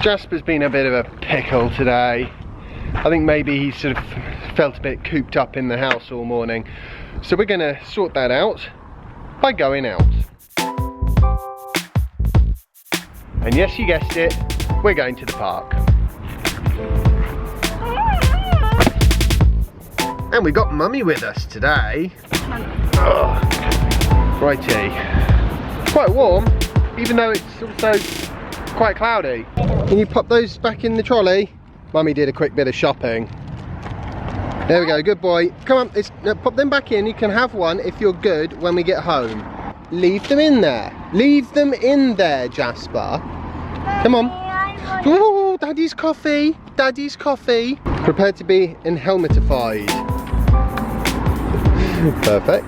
Jasper's been a bit of a pickle today. I think maybe he sort of felt a bit cooped up in the house all morning. So we're gonna sort that out by going out. And yes, you guessed it, we're going to the park. And we got Mummy with us today. Oh, righty. Quite warm, even though it's also quite cloudy. Can you pop those back in the trolley? Mummy did a quick bit of shopping. There we go, good boy. Come on, pop them back in. You can have one if you're good when we get home. Leave them in there. Leave them in there, Jasper. Come on. Oh, Daddy's coffee. Daddy's coffee. Prepared to be helmetified. Perfect.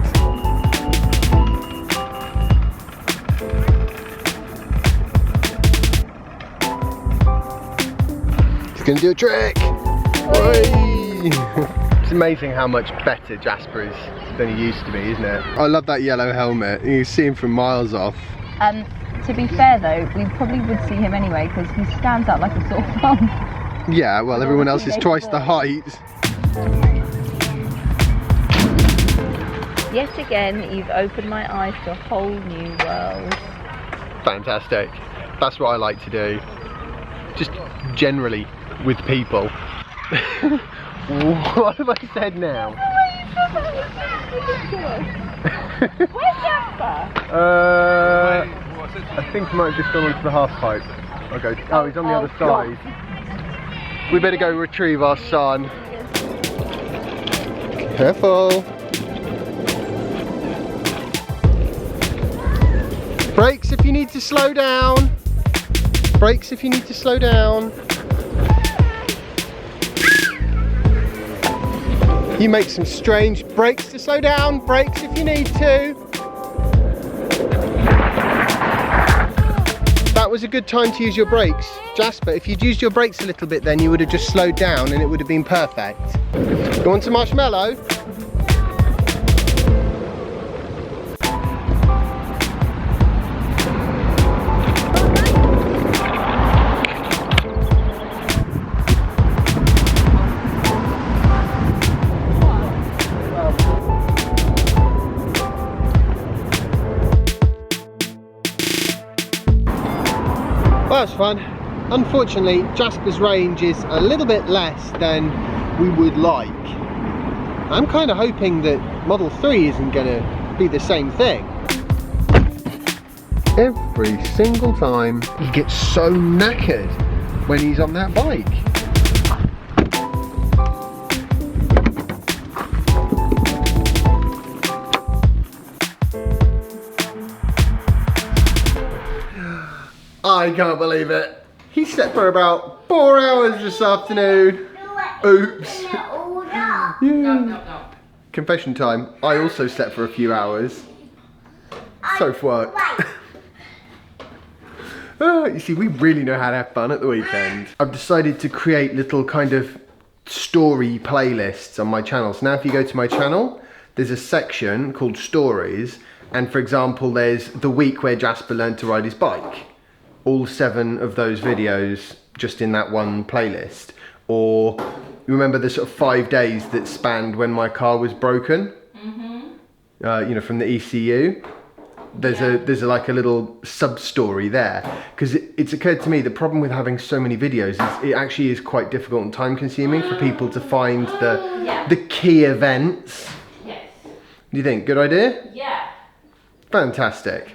Gonna do a trick. It's amazing how much better Jasper is than he used to be, isn't it? I love that yellow helmet. You can see him from miles off. To be fair though, we probably would see him anyway because he stands out like a sore thumb. Yeah, well, everyone else is twice the height. Yet again, you've opened my eyes to a whole new world. Fantastic. That's what I like to do. Just generally with people. What have I said now? Where's Jasper? I think he might have just gone onto the half pipe. Okay. Oh, he's on the other side. We better go retrieve our son. Careful. Brakes if you need to slow down. Brakes if you need to slow down. You make some strange brakes to slow down. Brakes if you need to. That was a good time to use your brakes. Jasper, if you'd used your brakes a little bit then you would have just slowed down and it would have been perfect. Go on to Marshmallow. Well, that was fun. Unfortunately, Jasper's range is a little bit less than we would like. I'm kind of hoping that Model 3 isn't going to be the same thing. Every single time he gets so knackered when he's on that bike. I can't believe it. He slept for about 4 hours this afternoon. Oops. Yeah. No. Confession time. I also slept for a few hours. So worked. You see, we really know how to have fun at the weekend. I've decided to create little kind of story playlists on my channel. So now if you go to my channel, there's a section called stories. And for example, there's the week where Jasper learned to ride his bike. All 7 of those videos just in that one playlist. Or you remember the sort of 5 days that spanned when my car was broken? You know, from the ECU. There's like a little sub-story there. Because it's occurred to me, the problem with having so many videos is it actually is quite difficult and time consuming for people to find the key events. Yes. Do you think? Good idea? Yeah. Fantastic.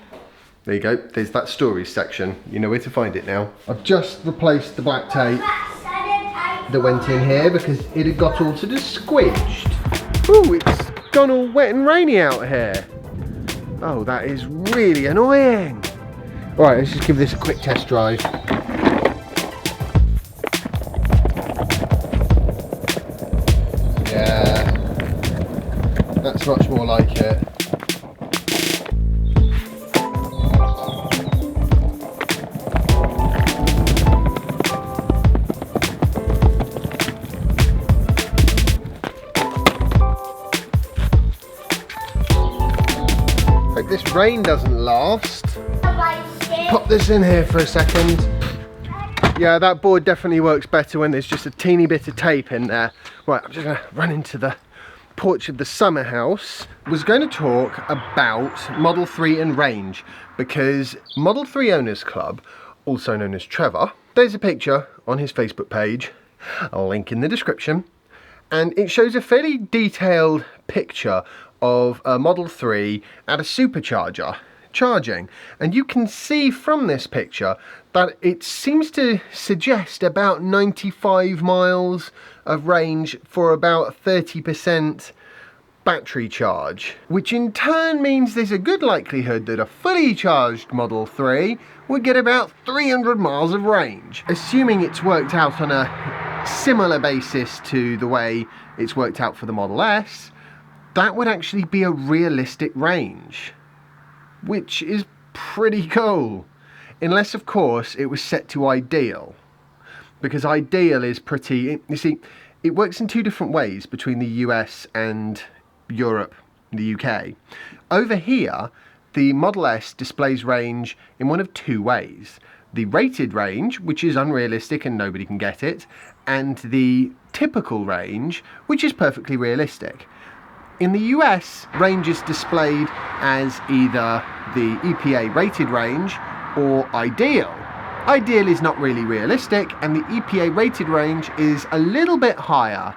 There you go, there's that stories section. You know where to find it now. I've just replaced the black tape that went in here because it had got all sort of squidged. Ooh, it's gone all wet and rainy out here. Oh, that is really annoying. All right, let's just give this a quick test drive. Yeah, that's much more like it. This rain doesn't last. Pop this in here for a second. Yeah, that board definitely works better when there's just a teeny bit of tape in there. Right, I'm just gonna run into the porch of the summer house. Was going to talk about Model 3 and range, because Model 3 Owners Club, also known as Trevor, there's a picture on his Facebook page, a link in the description, and it shows a fairly detailed picture of a Model 3 at a supercharger charging, and you can see from this picture that it seems to suggest about 95 miles of range for about 30% battery charge, which in turn means there's a good likelihood that a fully charged Model 3 would get about 300 miles of range. Assuming it's worked out on a similar basis to the way it's worked out for the Model S, that would actually be a realistic range, which is pretty cool. Unless, of course, it was set to ideal. Because ideal is pretty... You see, it works in two different ways between the US and Europe, the UK. Over here, the Model S displays range in one of two ways. The rated range, which is unrealistic and nobody can get it, and the typical range, which is perfectly realistic. In the US, range is displayed as either the EPA rated range or ideal. Ideal is not really realistic, and the EPA rated range is a little bit higher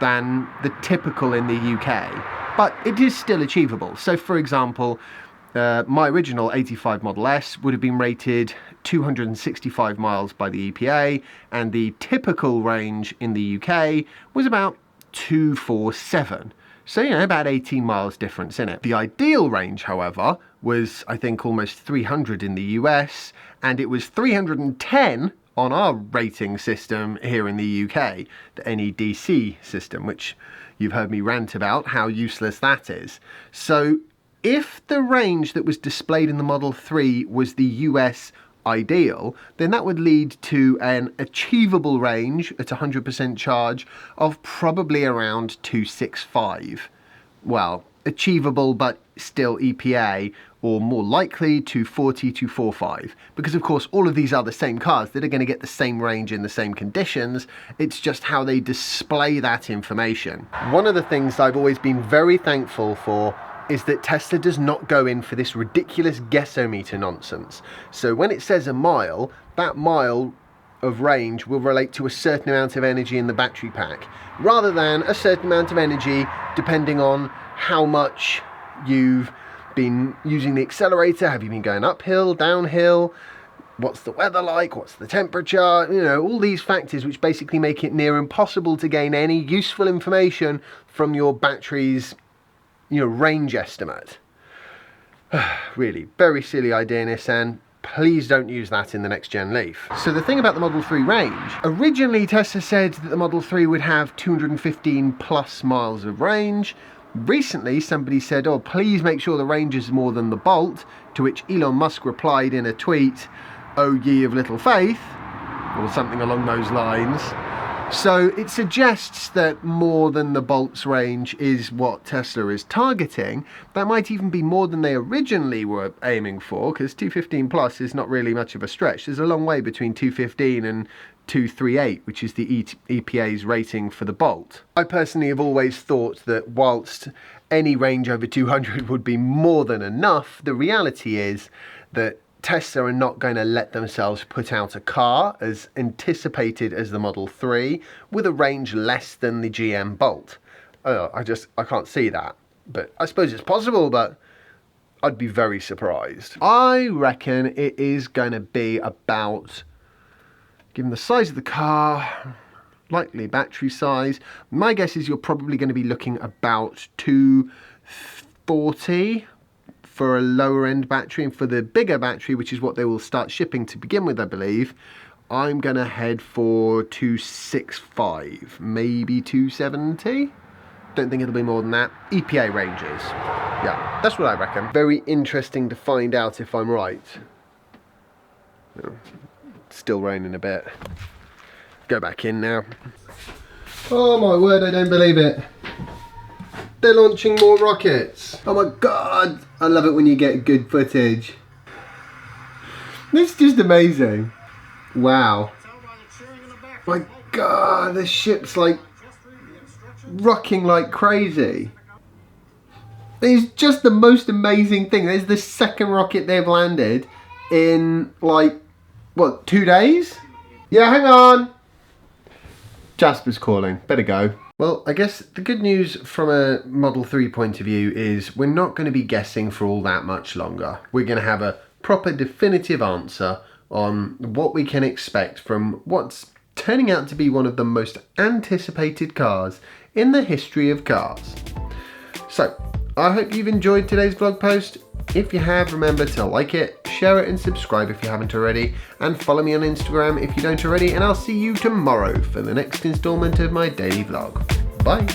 than the typical in the UK, but it is still achievable. So for example, my original 85 Model S would have been rated 265 miles by the EPA, and the typical range in the UK was about 247. So, you know, about 18 miles difference in it. The ideal range, however, was, I think, almost 300 in the US, and it was 310 on our rating system here in the UK, the NEDC system, which you've heard me rant about how useless that is. So, if the range that was displayed in the Model 3 was the US ideal, then that would lead to an achievable range at 100% charge of probably around 265. Well, achievable but still EPA, or more likely 240, 245. Because of course all of these are the same cars that are going to get the same range in the same conditions, it's just how they display that information. One of the things I've always been very thankful for is that Tesla does not go in for this ridiculous guessometer nonsense. So when it says a mile, that mile of range will relate to a certain amount of energy in the battery pack, rather than a certain amount of energy depending on how much you've been using the accelerator. Have you been going uphill, downhill? What's the weather like? What's the temperature? You know, all these factors which basically make it near impossible to gain any useful information from your battery's range estimate. Really, very silly idea, Nissan. Please don't use that in the next gen Leaf. So the thing about the Model 3 range, originally Tesla said that the Model 3 would have 215 plus miles of range. Recently somebody said, oh, please make sure the range is more than the Bolt, to which Elon Musk replied in a tweet, "O ye of little faith," or something along those lines. So it suggests that more than the Bolt's range is what Tesla is targeting. That might even be more than they originally were aiming for, because 215 plus is not really much of a stretch. There's a long way between 215 and 238, which is the EPA's rating for the Bolt. I personally have always thought that whilst any range over 200 would be more than enough, the reality is that Tesla are not going to let themselves put out a car as anticipated as the Model 3 with a range less than the GM Bolt. I can't see that. But I suppose it's possible, but I'd be very surprised. I reckon it is going to be about, given the size of the car, likely battery size, my guess is you're probably going to be looking about 240 for a lower end battery, and for the bigger battery, which is what they will start shipping to begin with, I believe, I'm gonna head for 265, maybe 270. Don't think it'll be more than that. EPA ranges. Yeah, that's what I reckon. Very interesting to find out if I'm right. It's still raining a bit. Go back in now. Oh my word, I don't believe it. They're launching more rockets. Oh my god, I love it when you get good footage. It's just amazing. Wow. My God, the ship's like rocking like crazy. It's just the most amazing thing. There's the second rocket they've landed in like, what, 2 days? Yeah, hang on. Jasper's calling. Better go. Well, I guess the good news from a Model 3 point of view is we're not going to be guessing for all that much longer. We're going to have a proper definitive answer on what we can expect from what's turning out to be one of the most anticipated cars in the history of cars. So, I hope you've enjoyed today's blog post. If you have, remember to like it, share it and subscribe if you haven't already, and follow me on Instagram if you don't already, and I'll see you tomorrow for the next instalment of my daily vlog. Bye.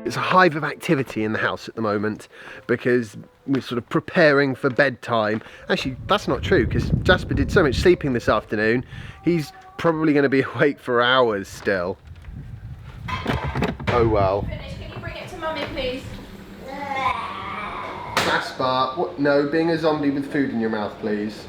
It's a hive of activity in the house at the moment because we're sort of preparing for bedtime. Actually, that's not true because Jasper did so much sleeping this afternoon. He's probably going to be awake for hours still. Oh well. Can you bring it to Mummy, please? Jasper, what? No, being a zombie with food in your mouth, please.